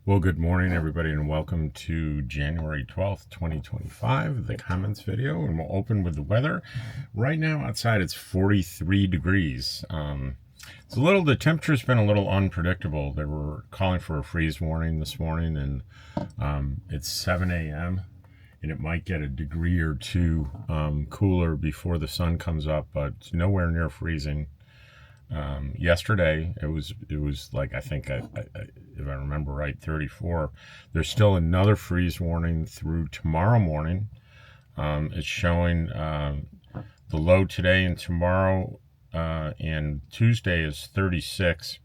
Well, good morning, everybody, and welcome to January 12th, 2025, the comments video, and we'll open with the weather. Right now, outside, it's 43 degrees. The temperature's been a little unpredictable. They were calling for a freeze warning this morning, and it's 7 a.m., and it might get a degree or two cooler before the sun comes up, but it's nowhere near freezing. Yesterday it was like, I think, if I remember right, 34. There's still another freeze warning through tomorrow morning. It's showing the low today and tomorrow, and Tuesday is 36.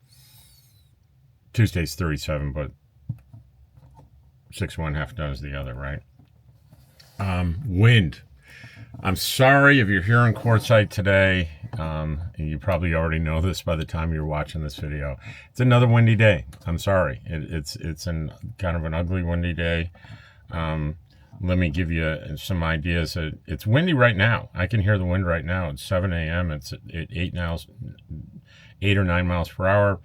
Tuesday's 37, but 6 1 half does the other, right? Wind. I'm sorry if you're here in Quartzsite today. You probably already know this by the time you're watching this video. It's another windy day. I'm sorry. It's kind of an ugly windy day. Let me give you some ideas. It's windy right now. I can hear the wind right now. It's 7 a.m. It's at 8 or 9 miles per hour,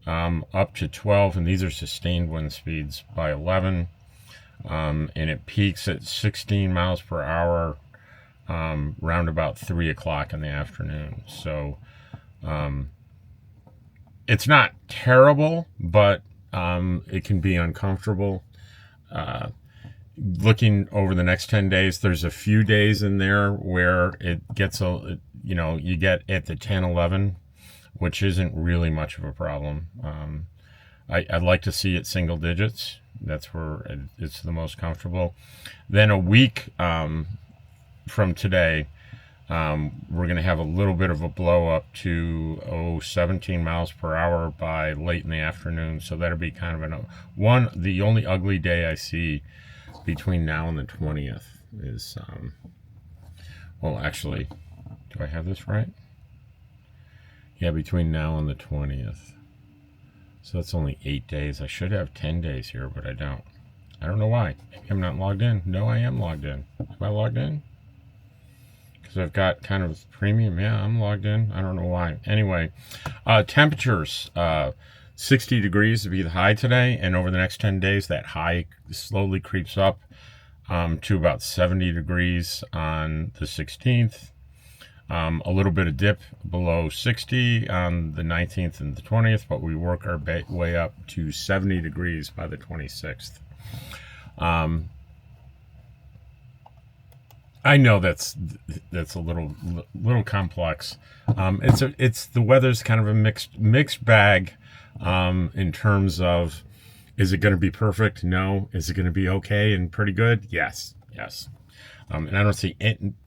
up to 12, and these are sustained wind speeds by 11. And it peaks at 16 miles per hour round about 3 o'clock in the afternoon. So it's not terrible, but it can be uncomfortable. Looking over the next 10 days, there's a few days in there where it gets you get at the 10, 11, which isn't really much of a problem. I'd like to see it single digits. That's where it's the most comfortable. Then a week from today, we're going to have a little bit of a blow up to 17 miles per hour by late in the afternoon. So that'll be kind of the only ugly day I see between now and the 20th is, well, actually, do I have this right? Yeah, between now and the 20th. So that's only 8 days. I should have 10 days here, but I don't. I don't know why. Maybe I'm not logged in. No, I am logged in. Am I logged in? Because I've got kind of premium. Yeah, I'm logged in. I don't know why. Anyway, temperatures, 60 degrees to be the high today, and over the next 10 days, that high slowly creeps up to about 70 degrees on the 16th. A little bit of dip below 60 on the 19th and the 20th, but we work our way up to 70 degrees by the 26th. I know that's a little complex. It's the weather's kind of a mixed bag, in terms of, is it going to be perfect? No. Is it going to be okay and pretty good? Yes. And I don't see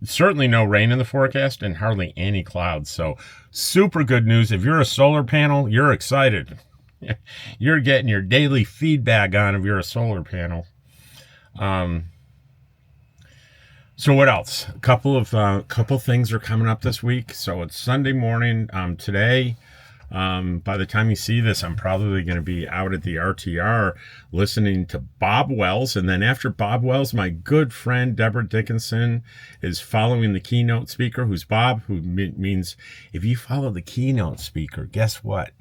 certainly no rain in the forecast and hardly any clouds. So super good news. If you're a solar panel, you're excited. You're getting your daily feedback on if you're a solar panel. So what else? A couple things are coming up this week. So it's Sunday morning. Today, by the time you see this, I'm probably going to be out at the RTR listening to Bob Wells. And then after Bob Wells, my good friend Deborah Dickinson is following the keynote speaker, who's Bob, who means if you follow the keynote speaker, guess what?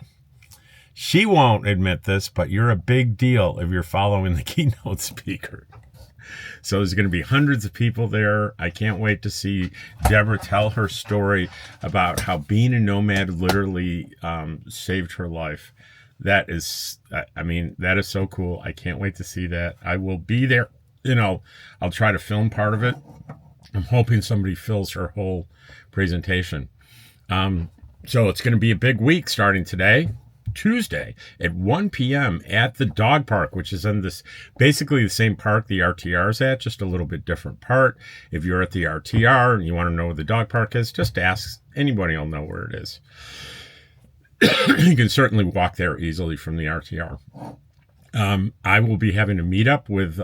She won't admit this, but you're a big deal if you're following the keynote speaker. So there's going to be hundreds of people there. I can't wait to see Deborah tell her story about how being a nomad literally saved her life. That is so cool. I can't wait to see that. I will be there. I'll try to film part of it. I'm hoping somebody fills her whole presentation. So it's going to be a big week starting today. Tuesday at 1 p.m. at the dog park, which is in basically the same park the RTR is at, just a little bit different part. If you're at the RTR and you want to know where the dog park is, just ask. Anybody will know where it is. You can certainly walk there easily from the RTR. I will be having a meetup with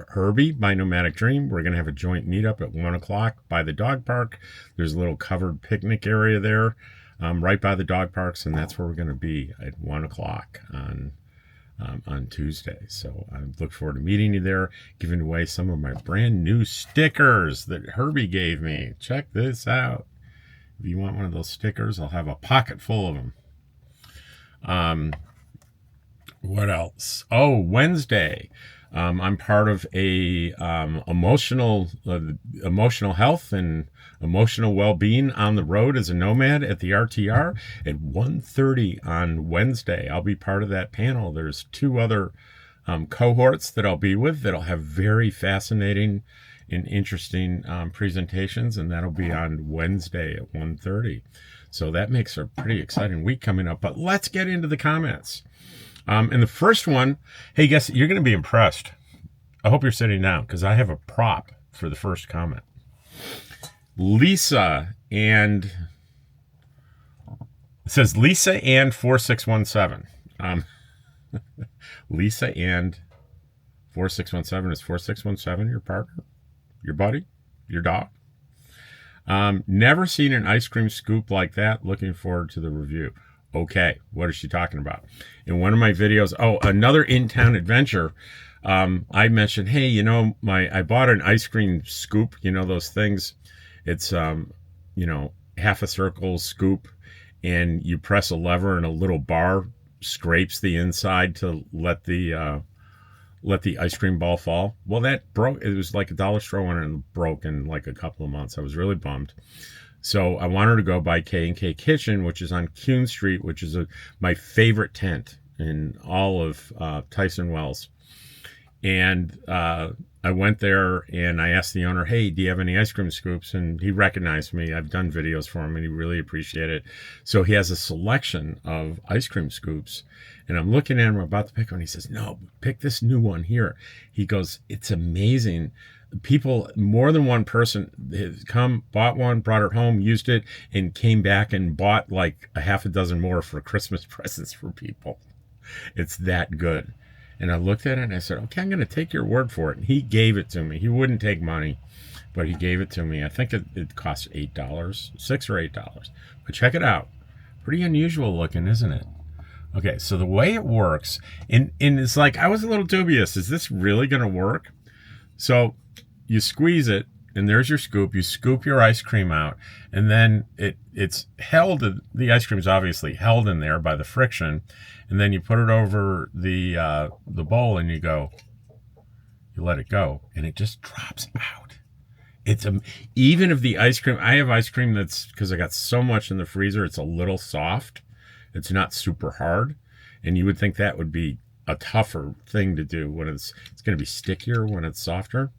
Herbie, my Nomadic Dream. We're going to have a joint meetup at 1 o'clock by the dog park. There's a little covered picnic area there. Right by the dog parks, and that's where we're going to be at 1 o'clock on Tuesday. So I look forward to meeting you there, giving away some of my brand new stickers that Herbie gave me. Check this out. If you want one of those stickers, I'll have a pocket full of them. What else? Oh, Wednesday. I'm part of a emotional health and emotional well-being on the road as a nomad at the RTR at 1:30 on Wednesday. I'll be part of that panel. There's 2 other cohorts that I'll be with that'll have very fascinating and interesting presentations, and that'll be on Wednesday at 1:30. So that makes a pretty exciting week coming up. But let's get into the comments. And the first one, hey, guess you're going to be impressed. I hope you're sitting down because I have a prop for the first comment. Lisa and it says Lisa and 4617. Lisa and 4617 is 4617 your partner, your buddy, your dog? Never seen an ice cream scoop like that. Looking forward to the review. Okay, what is she talking about? In one of my videos, another in-town adventure, I mentioned, hey, I bought an ice cream scoop, those things. It's, half a circle scoop, and you press a lever and a little bar scrapes the inside to let the ice cream ball fall. Well, that broke. It was like a dollar store one and broke in like a couple of months. I was really bummed. So I wanted to go by K&K Kitchen, which is on Kuhn Street, which is my favorite tent in all of Tyson Wells. And I went there and I asked the owner, hey, do you have any ice cream scoops? And he recognized me. I've done videos for him and he really appreciated it. So he has a selection of ice cream scoops. And I'm looking at him, I'm about to pick one. He says, no, pick this new one here. He goes, it's amazing. People, more than one person has come, bought one, brought it home, used it, and came back and bought like a half a dozen more for Christmas presents for people. It's that good. And I looked at it and I said, okay, I'm going to take your word for it. And he gave it to me. He wouldn't take money, but he gave it to me. I think it cost $8, $6 or $8. But check it out. Pretty unusual looking, isn't it? Okay, so the way it works, and it's like, I was a little dubious. Is this really going to work? So you squeeze it, and there's your scoop. You scoop your ice cream out, and then it's held. The ice cream's obviously held in there by the friction, and then you put it over the bowl, and you let it go, and it just drops out. It's even if the ice cream, I have ice cream that's, because I got so much in the freezer, it's a little soft. It's not super hard, and you would think that would be a tougher thing to do when it's going to be stickier when it's softer.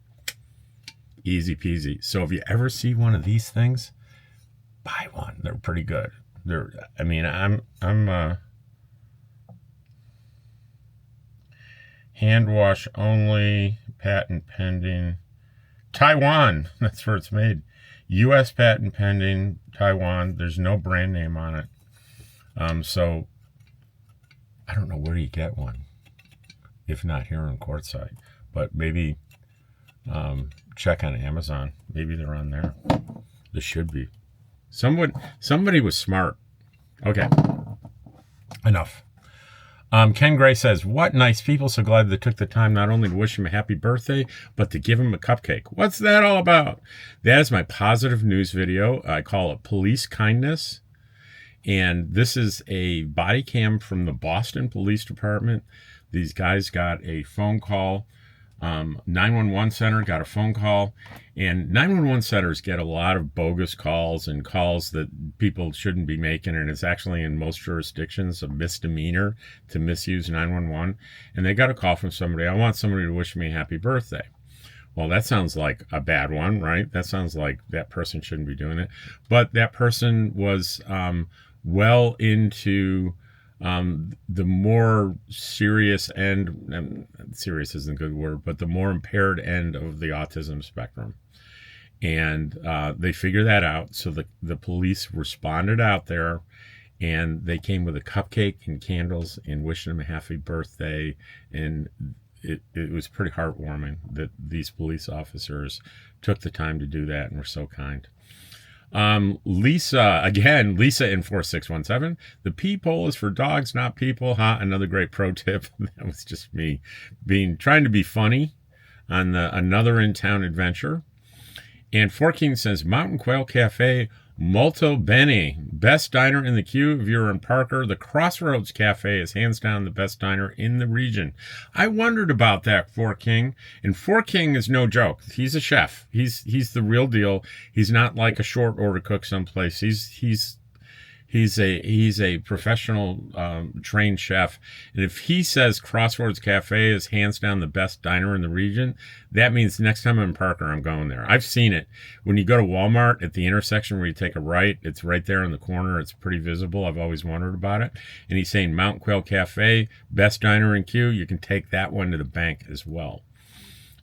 Easy peasy. So if you ever see one of these things, buy one. They're pretty good. I'm hand wash only, patent pending. Taiwan, that's where it's made. U.S. patent pending, Taiwan. There's no brand name on it. So I don't know where you get one, if not here in Quartzsite, but maybe check on Amazon. Maybe they're on there. There should be. Somebody was smart. Okay, enough. Ken Gray says, what nice people. So glad they took the time not only to wish him a happy birthday, but to give him a cupcake. What's that all about? That is my positive news video. I call it Police Kindness. And this is a body cam from the Boston Police Department. These guys got a phone call. 911 center got a phone call. And 911 centers get a lot of bogus calls and calls that people shouldn't be making. And it's actually in most jurisdictions a misdemeanor to misuse 911. And they got a call from somebody. I want somebody to wish me a happy birthday. Well, that sounds like a bad one, right? That sounds like that person shouldn't be doing it. But that person was well into the more serious end, serious isn't a good word, but the more impaired end of the autism spectrum. And they figured that out. So the police responded out there, and they came with a cupcake and candles and wishing him a happy birthday. And it was pretty heartwarming that these police officers took the time to do that and were so kind. Lisa in 4617. The pee pole is for dogs, not people. Another great pro tip. That was just me trying to be funny on another in-town adventure. And Forking says, Mountain Quail Cafe Molto Bene, best diner in the queue. If you're in Parker, the Crossroads Cafe is hands down the best diner in the region. I wondered about that, Fort King. And Fort King is no joke. He's a chef. He's the real deal. He's not like a short order cook someplace. He's a professional trained chef, and if he says Crossroads Cafe is hands down the best diner in the region, that means next time I'm in Parker, I'm going there. I've seen it. When you go to Walmart at the intersection where you take a right, it's right there in the corner. It's pretty visible. I've always wondered about it. And he's saying Mountain Quail Cafe, best diner in Q. You can take that one to the bank as well.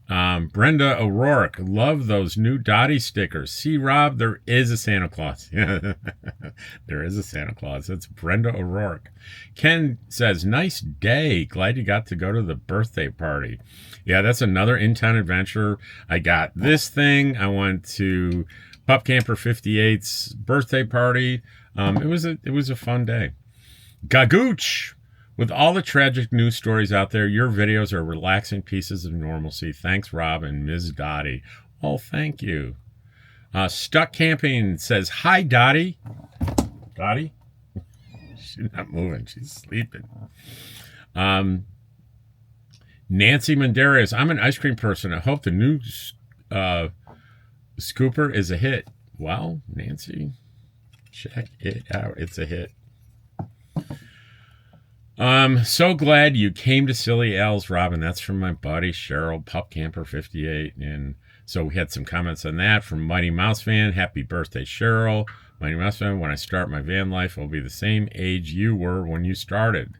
Brenda O'Rourke, love those new Dottie stickers. See, Rob, there is a Santa Claus. There is a Santa Claus. That's Brenda O'Rourke. Ken says, nice day. Glad you got to go to the birthday party. Yeah, that's another in-town adventure. I got this thing. I went to Pup Camper 58's birthday party. It was a fun day. Gagooch. With all the tragic news stories out there, your videos are relaxing pieces of normalcy. Thanks, Rob and Ms. Dottie. Oh, thank you. Stuck Camping says, hi, Dottie. Dottie? She's not moving. She's sleeping. Nancy Menderes, I'm an ice cream person. I hope the new scooper is a hit. Well, Nancy, check it out. It's a hit. So glad you came to Silly Al's, Robin. That's from my buddy Cheryl, Pup Camper 58. And so we had some comments on that from Mighty Mouse Fan. Happy birthday, Cheryl. Mighty Mouse Fan, when I start my van life, I'll be the same age you were when you started.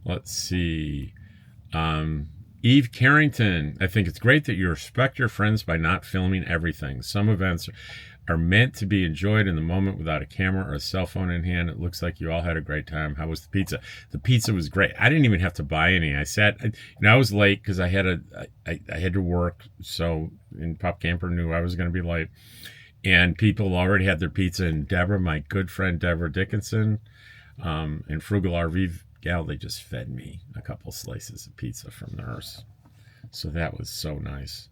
Let's see. Eve Carrington, I think it's great that you respect your friends by not filming everything. Some events are meant to be enjoyed in the moment without a camera or a cell phone in hand. It looks like you all had a great time. How was the pizza? The pizza was great. I didn't even have to buy any. I was late because I had to work. So, and Pop Camper knew I was going to be late. And people already had their pizza. And Deborah, my good friend Deborah Dickinson, and Frugal RV gal, they just fed me a couple slices of pizza from theirs. So that was so nice.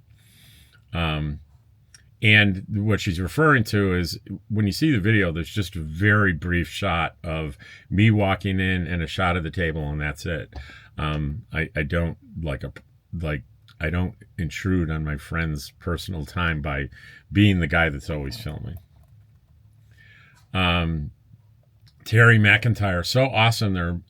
And what she's referring to is when you see the video, there's just a very brief shot of me walking in and a shot of the table, and that's it. I don't I don't intrude on my friend's personal time by being the guy that's always filming. Terry McIntyre, so awesome. There are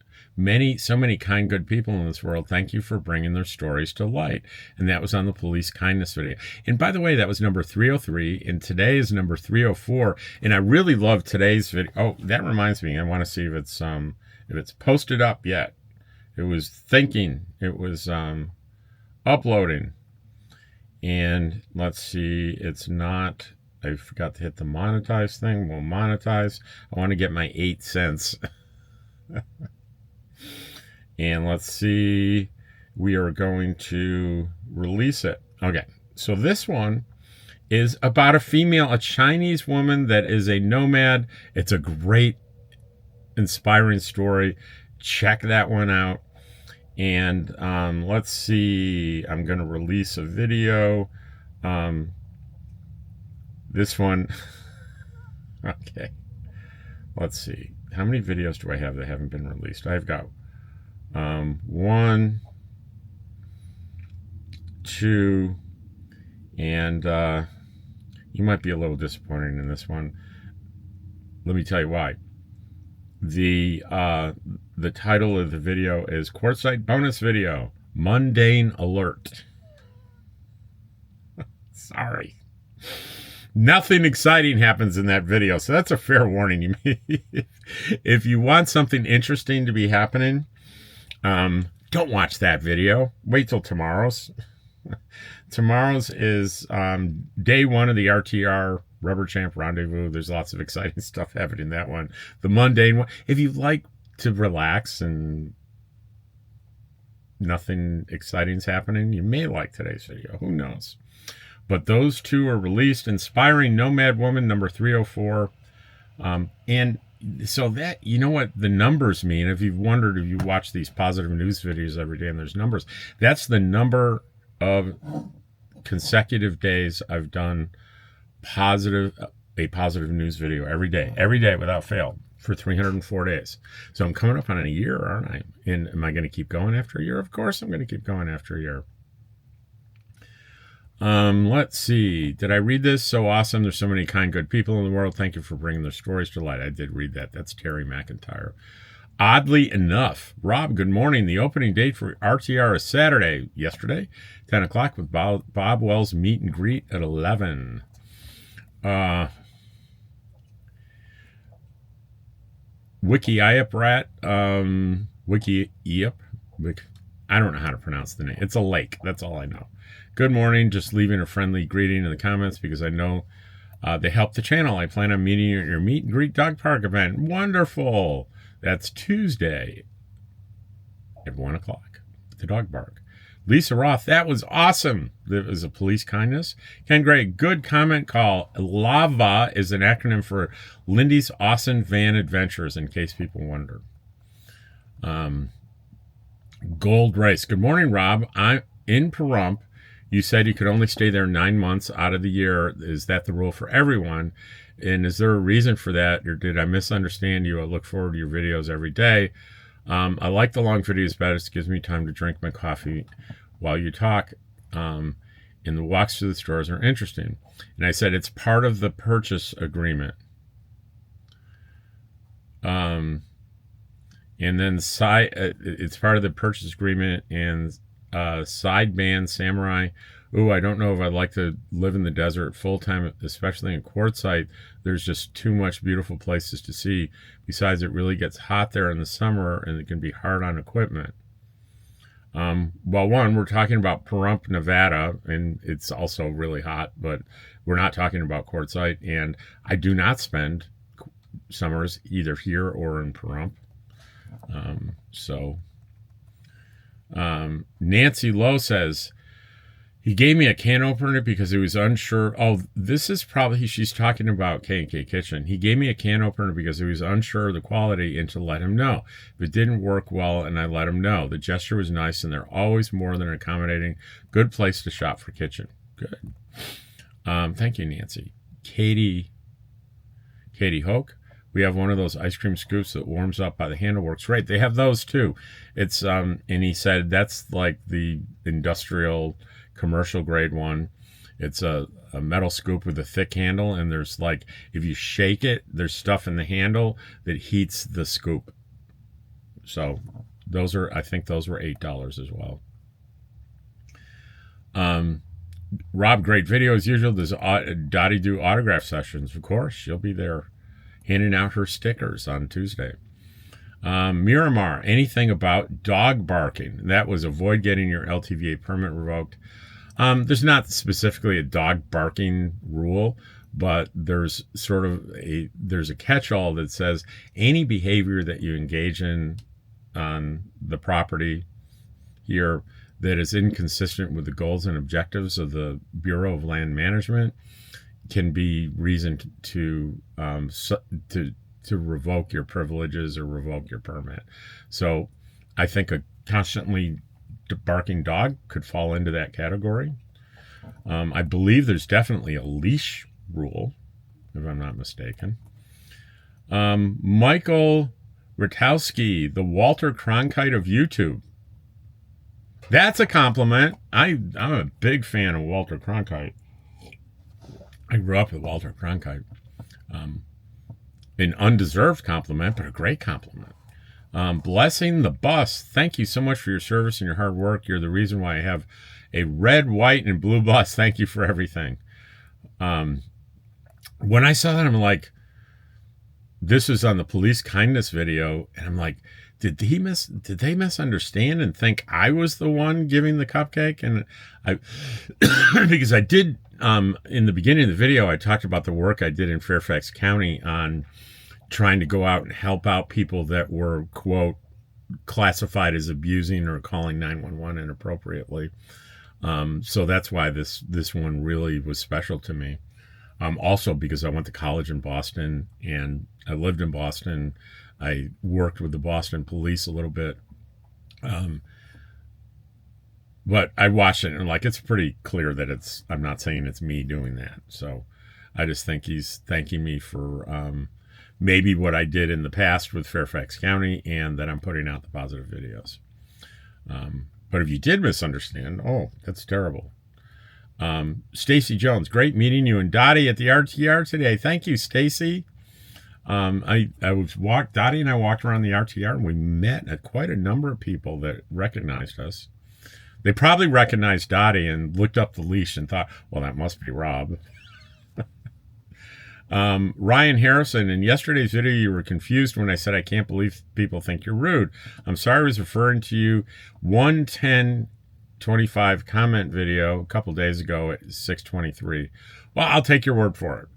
so many kind, good people in this world. Thank you for bringing their stories to light. And that was on the police kindness video. And by the way, that was number 303, and today is number 304. And I really love today's video. Oh, that reminds me. I want to see if it's posted up yet. It was thinking. It was uploading. And let's see. It's not. I forgot to hit the monetize thing. We'll monetize. I want to get my 8 cents. And let's see, we are going to release it. Okay, so this one is about a Chinese woman that is a nomad. It's a great, inspiring story. Check that one out. And let's see, I'm going to release a video. This one, okay, let's see. How many videos do I have that haven't been released? I've got 1, 2, and you might be a little disappointed in this one. Let me tell you why. The title of the video is Quartzsite Bonus Video, Mundane Alert. Sorry. Nothing exciting happens in that video, so that's a fair warning. If you want something interesting to be happening, don't watch that video. Wait till tomorrow's. Tomorrow's is day 1 of the RTR Rubber Champ Rendezvous. There's lots of exciting stuff happening in that one. The mundane one. If you like to relax and nothing exciting's happening, you may like today's video. Who knows? But those two are released. Inspiring Nomad Woman, number 304. And so that, you know what the numbers mean. If you've wondered, if you watch these positive news videos every day and there's numbers, that's the number of consecutive days I've done positive a positive news video every day without fail for 304 days. So I'm coming up on a year, aren't I? And am I going to keep going after a year? Of course I'm going to keep going after a year. Let's see. Did I read this? So awesome. There's so many kind, good people in the world. Thank you for bringing their stories to light. I did read that. That's Terry McIntyre. Oddly enough, Rob, good morning. The opening date for RTR is Saturday, yesterday, 10 o'clock with Bob Wells meet and greet at 11. Wiki-Iap-Rat, Wiki-Iap, I don't know how to pronounce the name. It's a lake. That's all I know. Good morning. Just leaving a friendly greeting in the comments because I know they help the channel. I plan on meeting you at your meet and greet dog park event. Wonderful. That's Tuesday at 1 o'clock at the dog park. Lisa Roth, that was awesome. That was a police kindness. Ken Gray, good comment call. LAVA is an acronym for Lindy's Awesome Van Adventures, in case people wonder. Gold Rice, good morning, Rob. I'm in Pahrump. You said you could only stay there 9 months out of the year. Is that the rule for everyone? And is there a reason for that? Or did I misunderstand you? I look forward to your videos every day. I like the long videos better. It gives me time to drink my coffee while you talk. And the walks to the stores are interesting. And I said, it's part of the purchase agreement. And then it's part of the purchase agreement and sideband samurai. Ooh, I don't know if I'd like to live in the desert full time, especially in Quartzsite. There's just too much beautiful places to see. Besides, it really gets hot there in the summer and it can be hard on equipment. Well, one, we're talking about Pahrump, Nevada, and it's also really hot, but we're not talking about Quartzsite. And I do not spend summers either here or in Pahrump. Nancy Lowe says, he gave me a can opener because he was unsure. Oh, this is probably, she's talking about K&K Kitchen. He gave me a can opener because he was unsure of the quality and to let him know. If it didn't work well, and I let him know. The gesture was nice, and they're always more than accommodating. Good place to shop for kitchen. Good. Thank you, Nancy. Katie Hoke. We have one of those ice cream scoops that warms up by the handle. Works great. They have those too. It's and he said that's like the industrial commercial grade one. It's a metal scoop with a thick handle, and there's like, if you shake it, there's stuff in the handle that heats the scoop. So those are, I think those were $8 as well. Rob, great video as usual. There's Dottie do autograph sessions. Of course, she'll be there handing out her stickers on Tuesday. Miramar, anything about dog barking? That was avoid getting your LTVA permit revoked. There's not specifically a dog barking rule, but there's sort of there's a catch-all that says any behavior that you engage in on the property here that is inconsistent with the goals and objectives of the Bureau of Land Management can be reason to revoke your privileges or revoke your permit. So I think a constantly barking dog could fall into that category. I believe there's definitely a leash rule, if I'm not mistaken. Michael Ratowski, the Walter Cronkite of YouTube. That's a compliment. I'm a big fan of Walter Cronkite. I grew up with Walter Cronkite. An undeserved compliment, but a great compliment. Blessing the Bus. Thank you so much for your service and your hard work. You're the reason why I have a red, white, and blue bus. Thank you for everything. When I saw that, I'm like, this was on the police kindness video, and I'm like, did they misunderstand and think I was the one giving the cupcake? And I, because I did, in the beginning of the video, I talked about the work I did in Fairfax County on trying to go out and help out people that were, quote, classified as abusing or calling 911 inappropriately. So that's why this one really was special to me. Also because I went to college in Boston and I lived in Boston. I worked with the Boston police a little bit. But I watched it and like, it's pretty clear that I'm not saying it's me doing that. So I just think he's thanking me for maybe what I did in the past with Fairfax County, and that I'm putting out the positive videos. But if you did misunderstand, oh, that's terrible. Stacy Jones, great meeting you and Dottie at the RTR today. Thank you, Stacy. Dottie and I walked around the RTR, and we met quite a number of people that recognized us. They probably recognized Dottie and looked up the leash and thought, well, that must be Rob. Ryan Harrison, in yesterday's video, you were confused when I said I can't believe people think you're rude. I'm sorry, I was referring to you 11025 comment video a couple days ago at 6:23. Well, I'll take your word for it.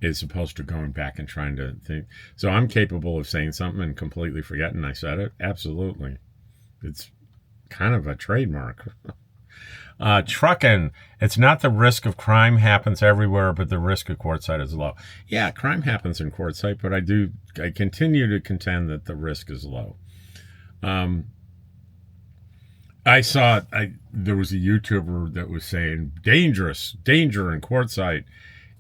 As opposed to going back and trying to think. So I'm capable of saying something and completely forgetting I said it. Absolutely. It's kind of a trademark. Trucking. It's not the risk of crime happens everywhere, but the risk of Quartzsite is low. Yeah, crime happens in Quartzsite, but I continue to contend that the risk is low. I saw there was a YouTuber that was saying danger in Quartzsite,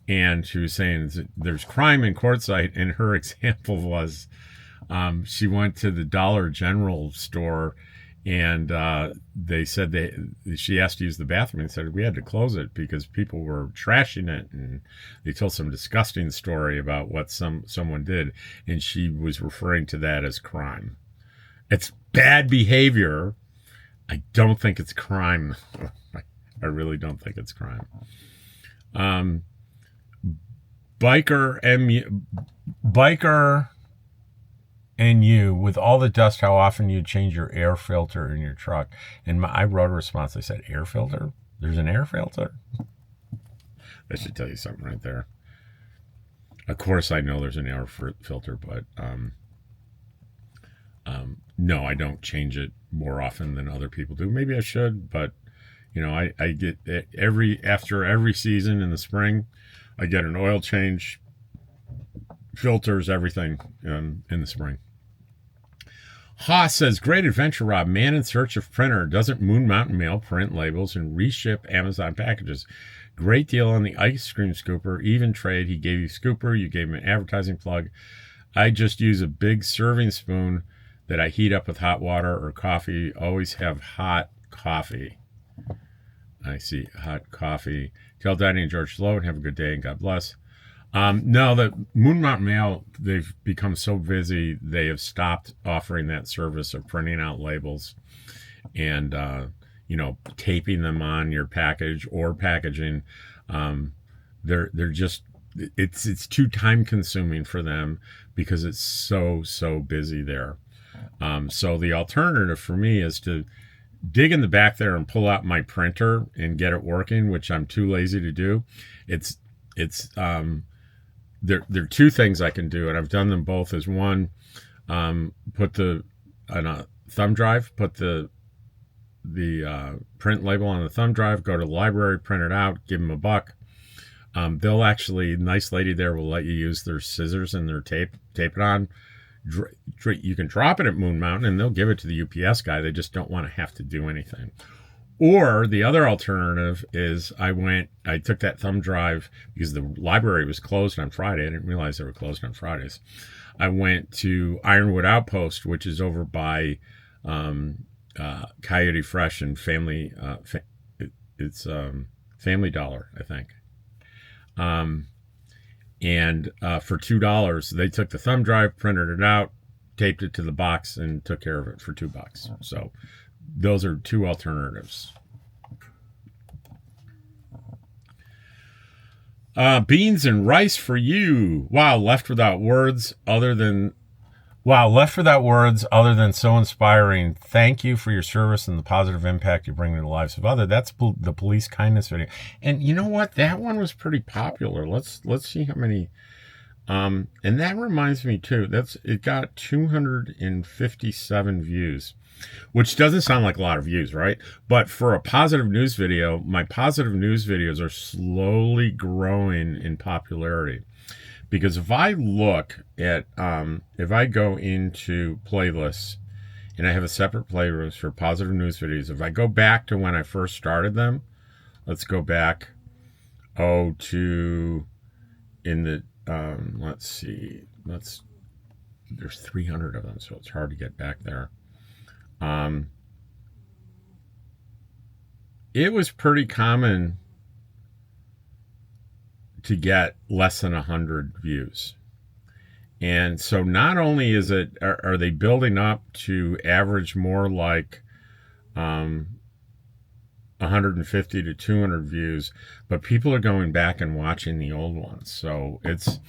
and she was saying there's crime in Quartzsite, and her example was she went to the Dollar General store, and they said she asked to use the bathroom, and said we had to close it because people were trashing it, and they told some disgusting story about what someone did, and she was referring to that as crime. It's bad behavior. I don't think it's crime. I really don't think it's crime. Biker and you, with all the dust, how often you change your air filter in your truck? And I wrote a response. I said, air filter? There's an air filter? That should tell you something right there. Of course, I know there's an air filter, but no, I don't change it more often than other people do. Maybe I should, but I get after every season in the spring, I get an oil change, filters, everything in the spring. Haas says, great adventure, Rob. Man in search of printer. Doesn't Moon Mountain Mail print labels and reship Amazon packages? Great deal on the ice cream scooper. Even trade. He gave you scooper. You gave him an advertising plug. I just use a big serving spoon that I heat up with hot water or coffee. Always have hot coffee. I see. Hot coffee. Tell Danny and George hello and have a good day and God bless. No, the Moon Mountain Mail, they've become so busy, they have stopped offering that service of printing out labels and, taping them on your package or packaging. They're just, it's too time consuming for them because it's so busy there. So the alternative for me is to dig in the back there and pull out my printer and get it working, which I'm too lazy to do. There are two things I can do, and I've done them both. Is one, put on a thumb drive, put the print label on the thumb drive, go to the library, print it out, give them $1. They'll actually, nice lady there will let you use their scissors and their tape it on. You can drop it at Moon Mountain and they'll give it to the UPS guy. They just don't want to have to do anything. Or the other alternative is I took that thumb drive because the library was closed on Friday. I didn't realize they were closed on Fridays. I went to Ironwood Outpost, which is over by Coyote Fresh and Family. It's Family Dollar, I think. And for $2, they took the thumb drive, printed it out, taped it to the box, and took care of it for $2. So those are two alternatives. Beans and rice for you. Wow, left without words other than so inspiring. Thank you for your service and the positive impact you bring to the lives of others. That's the police kindness video. And you know what? That one was pretty popular. Let's see how many. And that reminds me too. It got 257 views, which doesn't sound like a lot of views, right? But for a positive news video, my positive news videos are slowly growing in popularity. Because if I look at, if I go into playlists, and I have a separate playlist for positive news videos, if I go back to when I first started them, Let's go back. To in the let's see. There's 300 of them, so it's hard to get back there. It was pretty common to get less than 100 views. And so not only is it, are they building up to average more like 150 to 200 views, but people are going back and watching the old ones. So it's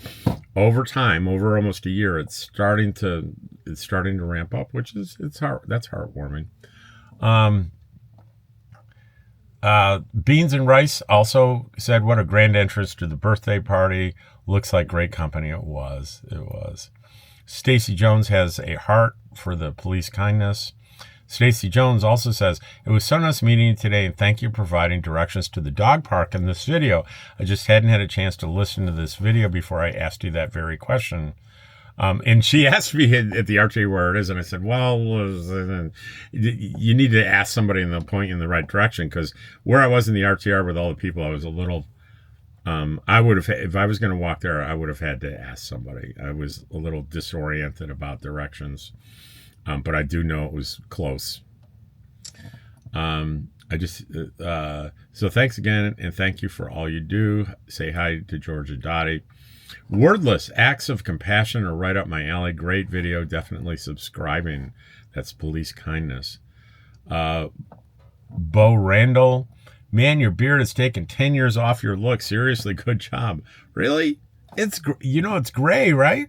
over time, over almost a year, it's starting to ramp up, which is, that's heartwarming. Beans and Rice also said, what a grand entrance to the birthday party. Looks like great company. It was. Stacy Jones has a heart for the police kindness. Stacy Jones also says, it was so nice meeting you today, and thank you for providing directions to the dog park in this video. I just hadn't had a chance to listen to this video before I asked you that very question. And she asked me at the RTA where it is, and I said, well, you need to ask somebody and they'll point you in the right direction, because where I was in the RTR with all the people, I was a little, I would have, if I was going to walk there, I would have had to ask somebody. I was a little disoriented about directions, but I do know it was close. So thanks again, and thank you for all you do. Say hi to Georgia Dottie. Wordless acts of compassion are right up my alley. Great video. Definitely subscribing. That's police kindness. Bo Randall, man, your beard has taken 10 years off your look. Seriously, good job. Really? It's gray, right?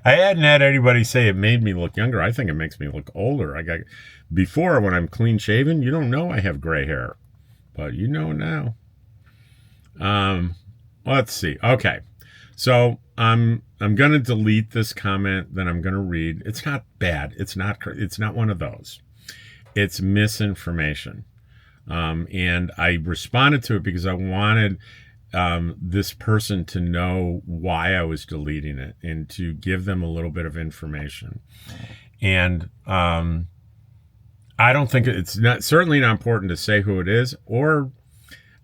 I hadn't had anybody say it made me look younger. I think it makes me look older. Before, when I'm clean shaven, you don't know I have gray hair, but you know now. Let's see. Okay. So I'm going to delete this comment that I'm going to read. It's not bad. It's not one of those. It's misinformation. And I responded to it because I wanted this person to know why I was deleting it and to give them a little bit of information. And I don't think certainly not important to say who it is, or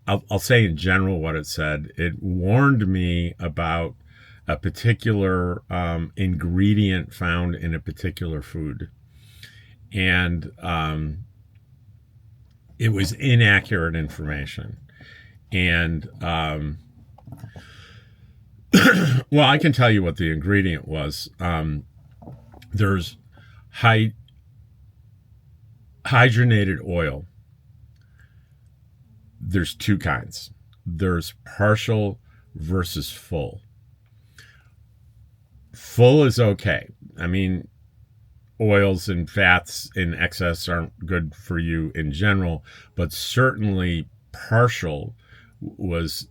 I'll say in general what it said. It warned me about a particular ingredient found in a particular food. And it was inaccurate information. And, well, I can tell you what the ingredient was. There's hydrogenated oil. There's two kinds. There's partial versus full. Full is okay. I mean, oils and fats in excess aren't good for you in general, but certainly partial was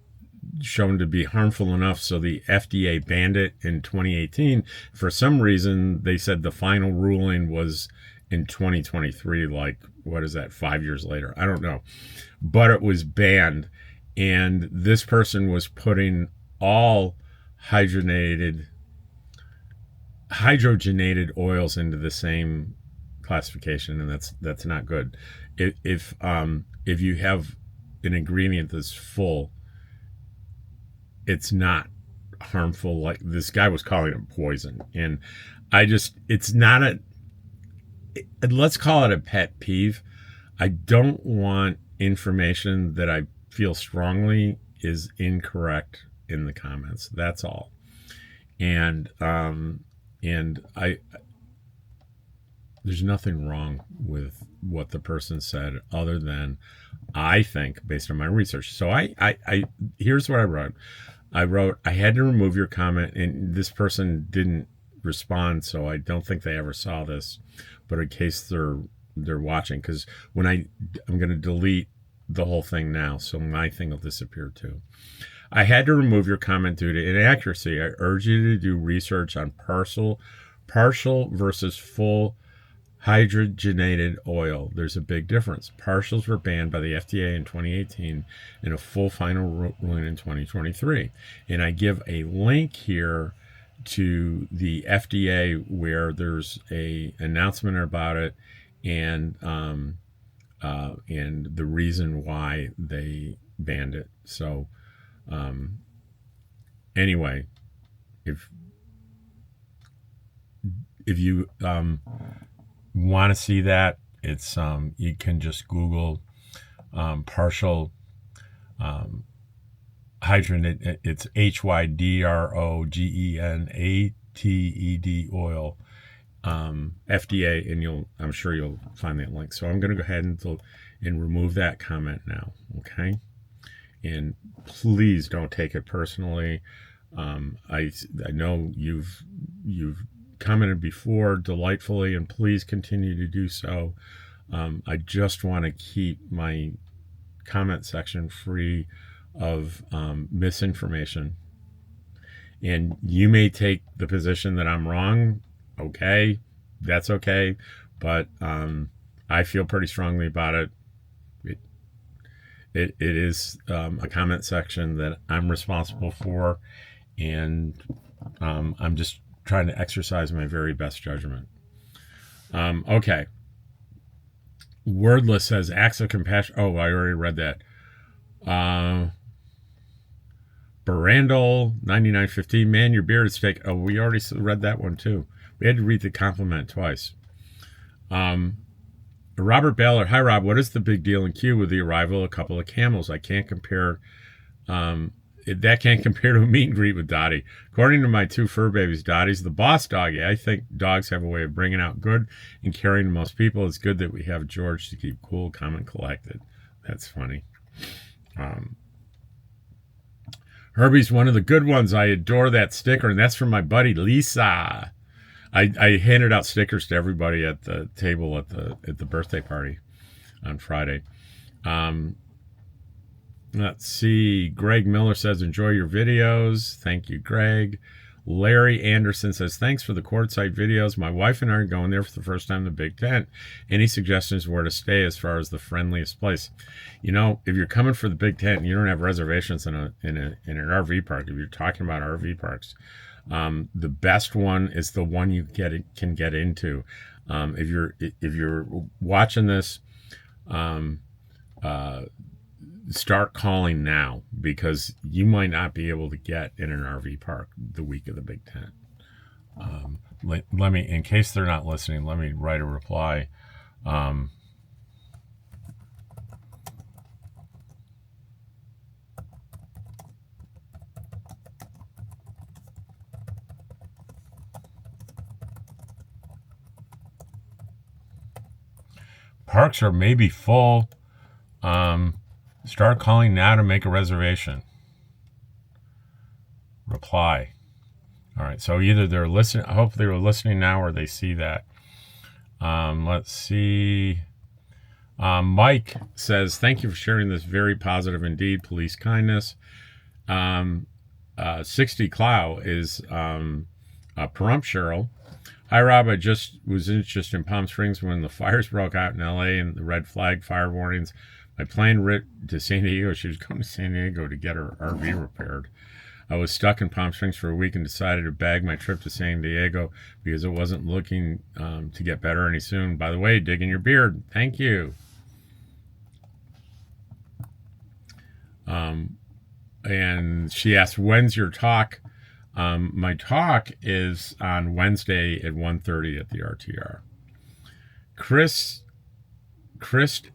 shown to be harmful enough, so the FDA banned it in 2018. For some reason, they said the final ruling was in 2023, like, what is that, 5 years later? I don't know. But it was banned, and this person was putting all hydrogenated oils into the same classification, and that's not good. If you have an ingredient that's full, it's not harmful. Like this guy was calling it poison, and it's not let's call it a pet peeve. I don't want information that I feel strongly is incorrect in the comments. That's all. And there's nothing wrong with what the person said, other than I think, based on my research. So here's what I wrote. I had to remove your comment, and this person didn't respond, so I don't think they ever saw this. But in case they're watching, because when I'm going to delete the whole thing now, so my thing will disappear too. I had to remove your comment due to inaccuracy. I urge you to do research on partial versus full hydrogenated oil. There's a big difference. Partials were banned by the FDA in 2018 and a full final ruling in 2023. And I give a link here to the FDA where there's a announcement about it, and and the reason why they banned it. So anyway, if you want to see that, it's you can just Google partial hydrogenated. It's hydrogenated oil, FDA, and I'm sure you'll find that link. So I'm going to go ahead and remove that comment now. Okay, and please don't take it personally. I know you've commented before delightfully, and please continue to do so. I just want to keep my comment section free of misinformation. And you may take the position that I'm wrong. Okay, that's okay. But I feel pretty strongly about it. It is a comment section that I'm responsible for, and I'm just trying to exercise my very best judgment. Okay. Wordless says acts of compassion. Oh, I already read that. Barandal 9915. Man, your beard is fake. Oh, we already read that one too. We had to read the compliment twice. Robert Ballard. Hi, Rob. What is the big deal in Q with the arrival of a couple of camels? I can't compare. That can't compare to a meet and greet with Dottie. According to my two fur babies, Dottie's the boss doggy. I think dogs have a way of bringing out good and caring to most people. It's good that we have George to keep cool, calm, and collected. That's funny. Herbies, one of the good ones. I adore that sticker, and that's from my buddy Lisa. I handed out stickers to everybody at the table at the birthday party on Friday. Let's see. Greg Miller says, enjoy your videos. Thank you, Greg. Larry Anderson says, thanks for the Quartzsite videos. My wife and I are going there for the first time in the Big Tent. Any suggestions where to stay as far as the friendliest place? You know, if you're coming for the Big Tent and you don't have reservations in an RV park, if you're talking about RV parks, the best one is the one you can get into. If you're watching this, start calling now, because you might not be able to get in an RV park the week of the Big Tent. Let me, in case they're not listening, let me write a reply. Parks are maybe full. Start calling now to make a reservation. Reply. All right, so either they're listening, I hope they were listening now, or they see that. Let's see. Mike says, thank you for sharing this very positive indeed police kindness. 60 Clow is Pahrump Cheryl. Hi, Rob. I just was just in Palm Springs when the fires broke out in LA and the red flag fire warnings. My plane writ to San Diego. She was coming to San Diego to get her RV repaired. I was stuck in Palm Springs for a week and decided to bag my trip to San Diego because it wasn't looking to get better any soon. By the way, digging your beard. Thank you. And she asked, when's your talk? My talk is on Wednesday at 1:30 at the RTR. Chris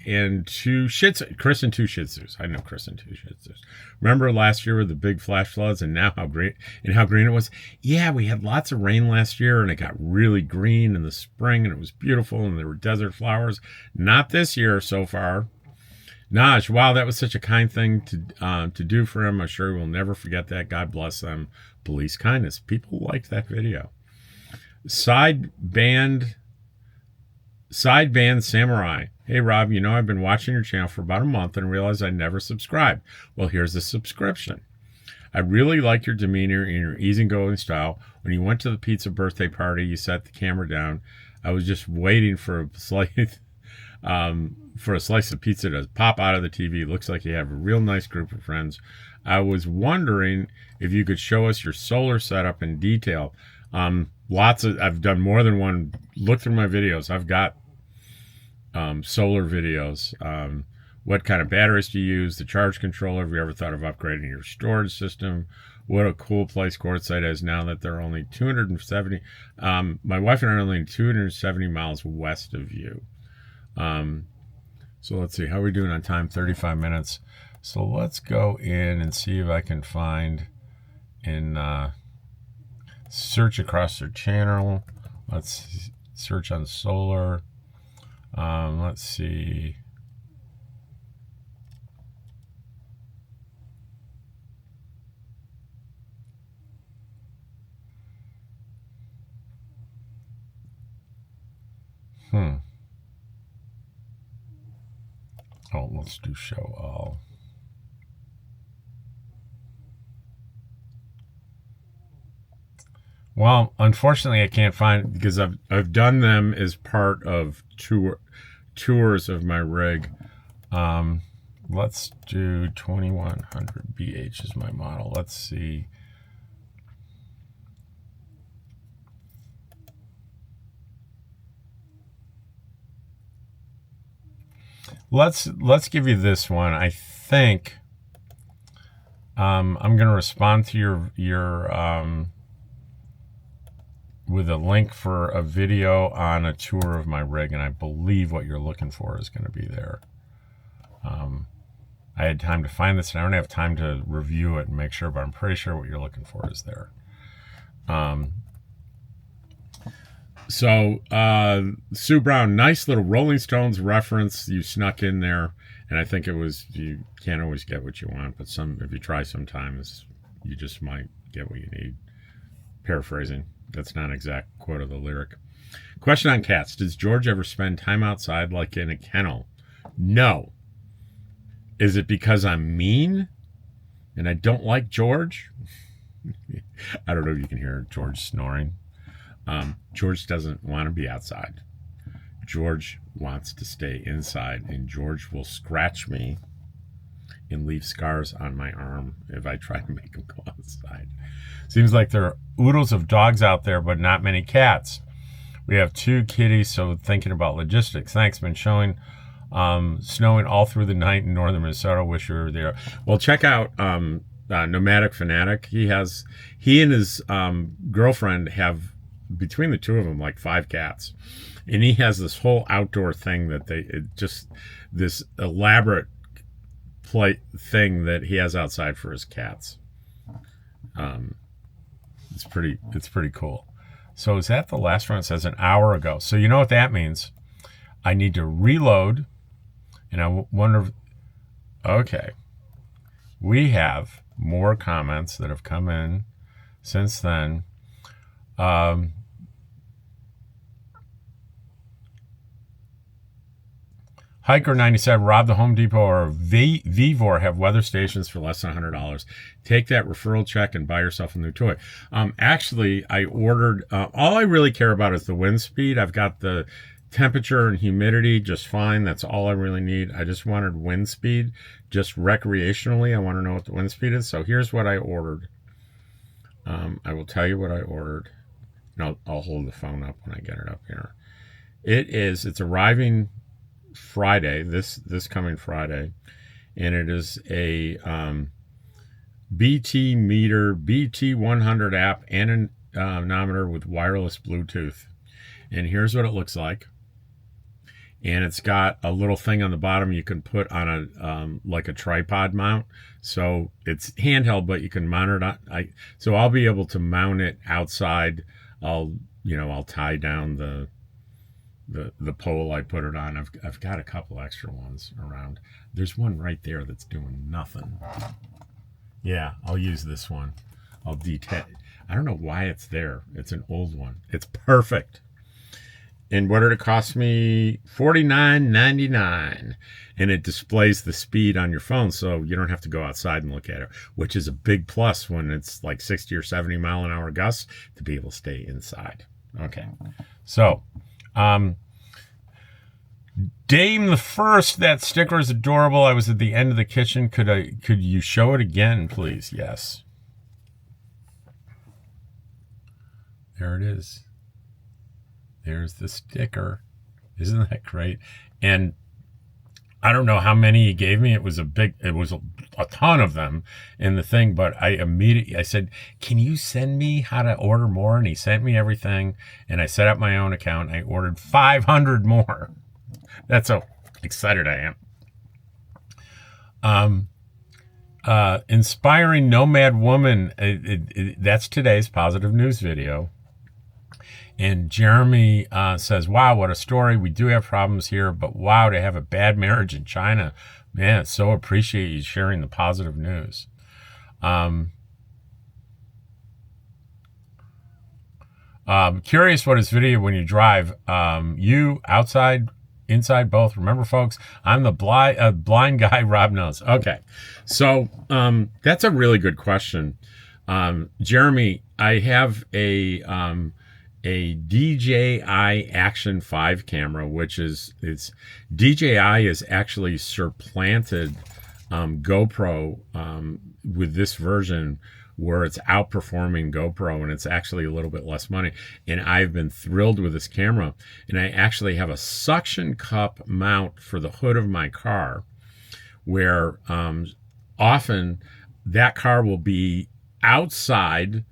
and two Shih Tzus. I know Chris and two Shih Tzus. Remember last year with the big flash floods, and now how green it was? Yeah, we had lots of rain last year, and it got really green in the spring, and it was beautiful, and there were desert flowers. Not this year so far. Naj, wow, that was such a kind thing to do for him. I'm sure we'll never forget that. God bless them. Police kindness. People liked that video. Side band Samurai. Hey, Rob, you know I've been watching your channel for about a month and realized I never subscribed. Well, here's a subscription. I really like your demeanor and your easygoing style. When you went to the pizza birthday party, you set the camera down. I was just waiting for a slice of pizza to pop out of the TV. Looks like you have a real nice group of friends. I was wondering if you could show us your solar setup in detail. I've done more than one look through my videos. solar videos. What kind of batteries do you use? The charge controller. Have you ever thought of upgrading your storage system? What a cool place Quartzsite is now that they're only 270. My wife and I are only 270 miles west of you. So let's see, how are we doing on time? 35 minutes. So let's go in and see if I can find in search across their channel. Let's search on solar. Let's see. Oh, let's do show all. Well, unfortunately, I can't find it because I've done them as part of tours of my rig. Let's do 2100 BH is my model. Let's see. Let's give you this one. I think I'm going to respond to your with a link for a video on a tour of my rig, and I believe what you're looking for is going to be there. I had time to find this, and I don't have time to review it and make sure, but I'm pretty sure what you're looking for is there. So Sue Brown, nice little Rolling Stones reference you snuck in there, and I think it was, you can't always get what you want, but if you try sometimes, you just might get what you need. Paraphrasing, that's not an exact quote of the lyric. Question on cats: does George ever spend time outside like in a kennel? No. Is it because I'm mean and I don't like George? I don't know if you can hear George snoring. George doesn't want to be outside. George wants to stay inside, and George will scratch me and leave scars on my arm if I try to make him go outside. Seems like there are oodles of dogs out there, but not many cats. We have 2 kitties, so thinking about logistics. Thanks. Been snowing all through the night in northern Minnesota. Wish you were there. Well, check out Nomadic Fanatic. He and his girlfriend have, between the two of them, like 5 cats, and he has this whole outdoor thing that this elaborate play thing that he has outside for his cats. It's pretty cool. So is that the last one? It says an hour ago. So you know what that means? I need to reload, and I wonder. Okay, we have more comments that have come in since then. Hiker97, Rob, the Home Depot or Vivor have weather stations for less than $100. Take that referral check and buy yourself a new toy. Actually, I ordered, all I really care about is the wind speed. I've got the temperature and humidity just fine. That's all I really need. I just wanted wind speed, just recreationally. I want to know what the wind speed is. So here's what I ordered. I will tell you what I ordered. No, I'll hold the phone up when I get it up here. It's arriving Friday, this coming Friday, and it is a BT meter, BT100 app anemometer with wireless Bluetooth. And here's what it looks like. And it's got a little thing on the bottom you can put on a like a tripod mount. So it's handheld, but you can mount it on. So I'll be able to mount it outside. I'll tie down the pole I put it on. I've got a couple extra ones around. There's one right there that's doing nothing. Yeah, I'll use this one. I'll detach. I don't know why it's there. It's an old one. It's perfect. And what did it cost me? $49.99. And it displays the speed on your phone, so you don't have to go outside and look at it, which is a big plus when it's like 60 or 70 mile an hour gusts to be able to stay inside. Okay, so Dame the First, that sticker is adorable. I was at the end of the kitchen. Could you show it again, please? Yes. There it is. There's the sticker. Isn't that great? And I don't know how many he gave me. It was a ton of them in the thing, but I said, can you send me how to order more? And he sent me everything, and I set up my own account. I ordered 500 more. That's how excited I am. Inspiring nomad woman. That's today's positive news video. And Jeremy says, wow, what a story. We do have problems here, but wow, to have a bad marriage in China. Man, so appreciate you sharing the positive news. Curious what is video when you drive. You, outside, inside, both. Remember, folks, I'm the blind guy Rob knows. Okay, so that's a really good question. Jeremy, I have a DJI Action 5 camera, which it's DJI is actually supplanted GoPro with this version, where it's outperforming GoPro, and it's actually a little bit less money. And I've been thrilled with this camera. And I actually have a suction cup mount for the hood of my car, where often that car will be outside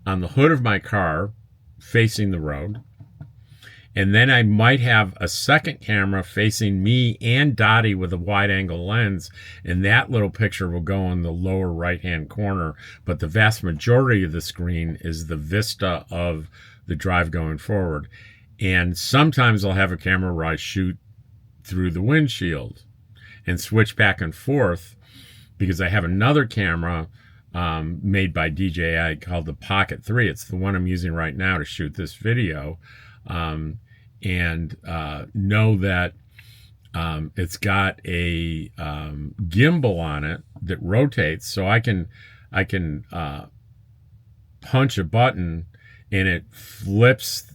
on the hood of my car facing the road. And then I might have a second camera facing me and Dottie with a wide angle lens, and that little picture will go in the lower right hand corner. But the vast majority of the screen is the vista of the drive going forward. And sometimes I'll have a camera where I shoot through the windshield and switch back and forth, because I have another camera made by DJI called the Pocket 3. It's the one I'm using right now to shoot this video. And know that it's got a gimbal on it that rotates, so I can punch a button and it flips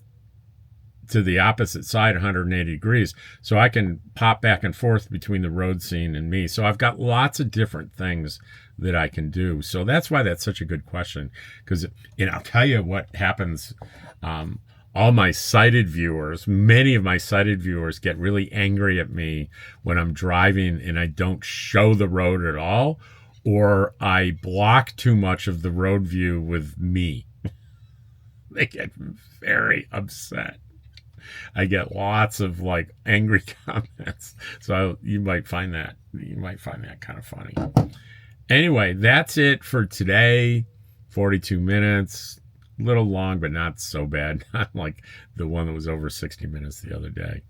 to the opposite side 180 degrees, so I can pop back and forth between the road scene and me. So I've got lots of different things that I can do. So that's why that's such a good question, because, and I'll tell you what happens. All my sighted viewers, many of my sighted viewers get really angry at me when I'm driving and I don't show the road at all, or I block too much of the road view with me. They get very upset. I get lots of like angry comments. So you might find that kind of funny. Anyway, that's it for today. 42 minutes. Little long, but not so bad. Not like the one that was over 60 minutes the other day.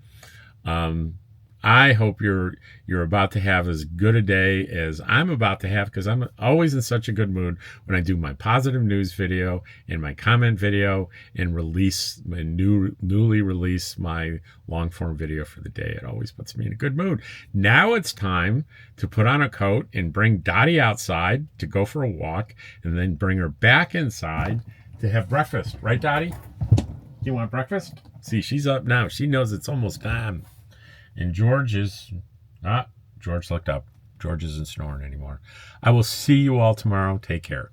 I hope you're about to have as good a day as I'm about to have, because I'm always in such a good mood when I do my positive news video and my comment video and release my newly release my long form video for the day. It always puts me in a good mood. Now it's time to put on a coat and bring Dottie outside to go for a walk, and then bring her back inside to have breakfast. Right, Dottie? Do you want breakfast? See, she's up now. She knows it's almost time. And George looked up. George isn't snoring anymore. I will see you all tomorrow. Take care.